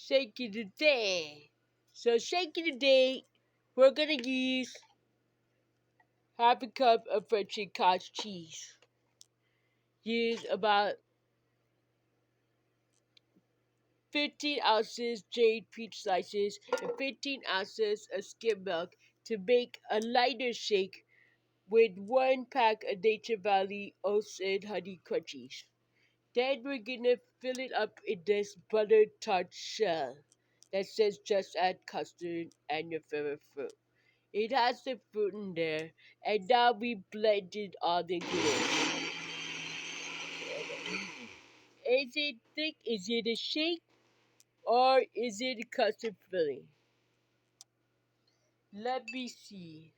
shake it today. So shake it today. We're gonna use half a cup of French cottage cheese. Use about 15 ounces jade peach slices and 15 ounces of skim milk to make a lighter shake with 1 pack of Nature Valley Oats and Honey Crunchies. Then we're gonna fill it up in this buttered tart shell that says just add custard and your favorite fruit. It has the fruit in there, and now we blended all the ingredients. Is it thick? Is it a shake? Or is it a custard filling? Let me see.